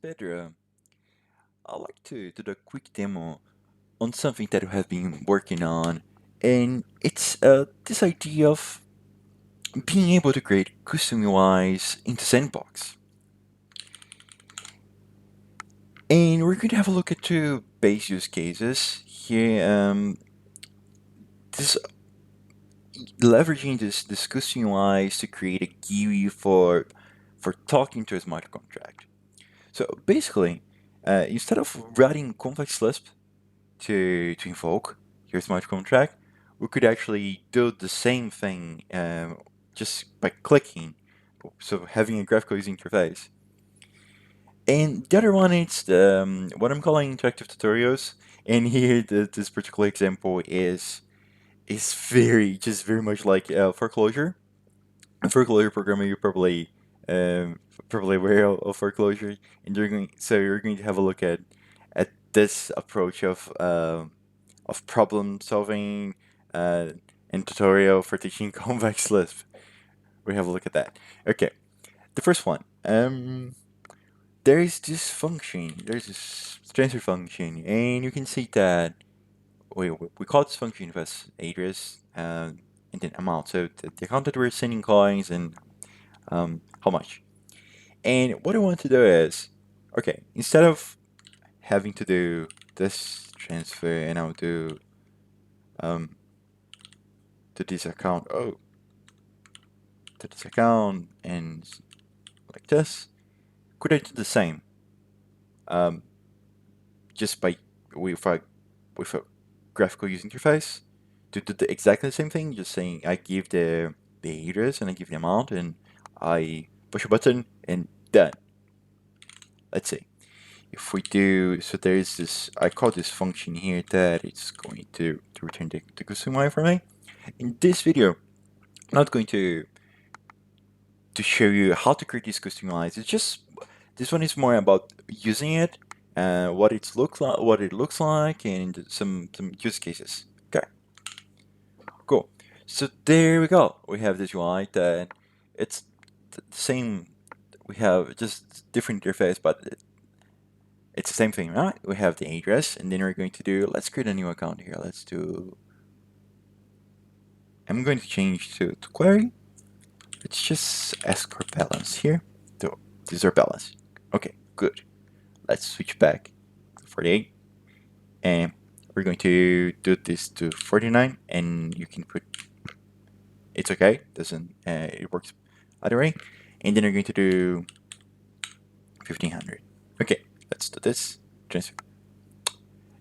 Pedro, I'd like to do a quick demo on something that we have been working on, and it's this idea of being able to create custom UIs into Sandbox. And we're going to have a look at two base use cases here. This leveraging this custom UIs to create a GUI for talking to a smart contract. So basically, instead of writing Convex Lisp to invoke your smart contract, we could actually do the same thing just by clicking, so having a graphical user interface. And the other one is what I'm calling interactive tutorials. And here, this particular example is very much like foreclosure. Foreclosure programming, you're probably aware of foreclosure, and you're going to have a look at this approach of problem solving uh, and tutorial for teaching convex Lisp. We have a look at that. Okay, the first one. There is this function. There's this transfer function, and you can see that we call this function as address and then amount. So the amount that we're sending coins and how much. And what I want to do is, okay, instead of having to do this transfer, and I'll do um, to this account. Oh, to this account and like this. Could I do the same? Um, just by with a graphical user interface to do exactly the same thing. Just saying I give the address and I give the amount and I push a button and done. Let's see if we do. So there is this. I call this function here that it's going to return the consumer for me. In this video, I'm not going to show you how to create these custom UIs. It's just this one is more about using it, what it looks like, and some use cases. Okay, cool. So there we go. We have this UI that it's the same. We have just different interface, but it's the same thing, right? We have the address, and then we're going to do. Let's create a new account here. Let's do. I'm going to change to query. Let's just ask for balance here. So these are balance. Okay, good. Let's switch back to 48. And we're going to do this to 49. And you can put, it's okay. Doesn't, it works either way. And then we're going to do 1500. Okay, let's do this. Transfer.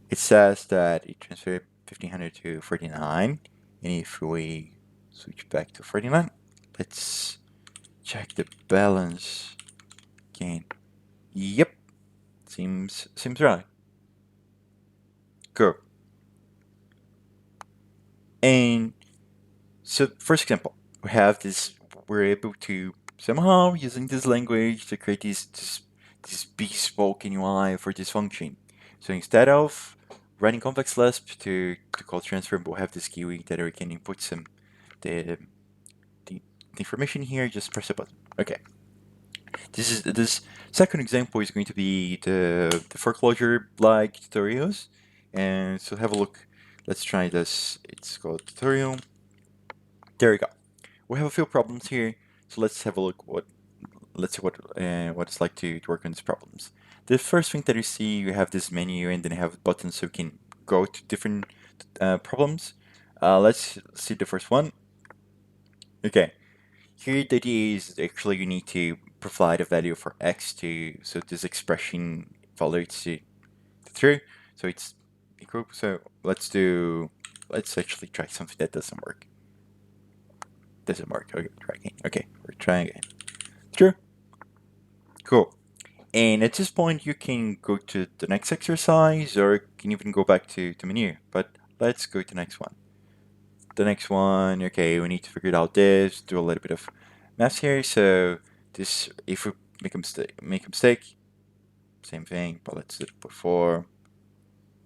It says that it transferred 1500 to 49. And if we switch back to 49, let's check the balance again. Yep, seems right. Cool. And so, first example, we have this. We're able to somehow using this language to create this bespoke UI for this function. So instead of writing Convex Lisp to call transfer, we'll have this GUI that we can input some the the information here. Just press a button. Okay. This second example is going to be the foreclosure like tutorials, and so have a look. Let's try this. It's called tutorial. There we go. We have a few problems here, so let's have a look. Let's see what it's like to work on these problems. The first thing that you see, you have this menu, and then you have buttons so you can go to different problems. Let's see the first one. Okay, here the idea is actually you need to provide a value for x to so this expression validates to true. So it's equal. So let's actually try something that doesn't work. Doesn't work. Okay, try again. Okay, we're trying again. True. Cool. And at this point, you can go to the next exercise, or you can even go back to menu. But let's go to the next one. The next one, okay, we need to figure out this, do a little bit of math here. So this, if we make a mistake, same thing. But let's do it before.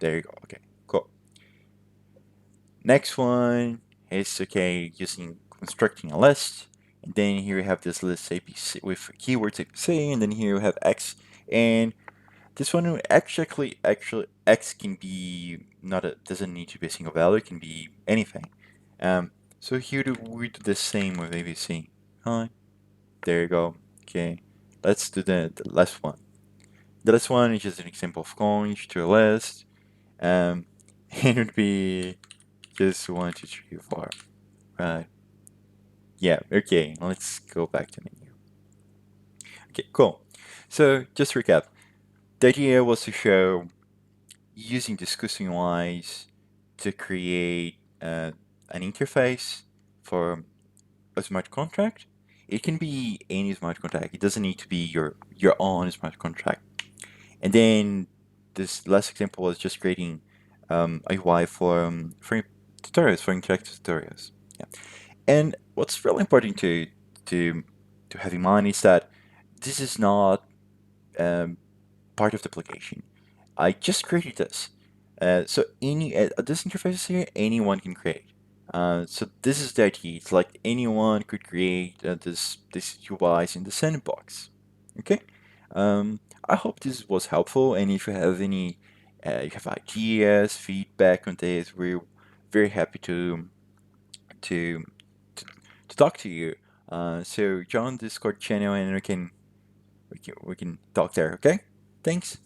There you go. Okay, cool. Next one is okay using constructing a list. And then here we have this list ABC with keywords ABC, and then here we have X. And This one actually X can be not a doesn't need to be a single value, it can be anything. Um, so here we do the same with ABC. Hi, there you go. Okay, let's do the last one. The last one is just an example of coins to a list. It would be just 1, 2, 3, 4. Right. Yeah. Okay. Let's go back to menu. Okay. Cool. So just to recap, the idea was to show using discussing UIs to create an interface for a smart contract. It can be any smart contract. It doesn't need to be your own smart contract. And then this last example was just creating a UI for tutorials, for interactive tutorials. Yeah. And what's really important to to have in mind is that this is not um, part of the application. I just created this. So any this interface here, anyone can create. So this is the idea. It's like anyone could create this UIs in the sandbox. Okay. I hope this was helpful. And if you have any, you have ideas, feedback on this, we're very happy to to, to talk to you. So join the Discord channel and we can talk there. Okay. Thanks.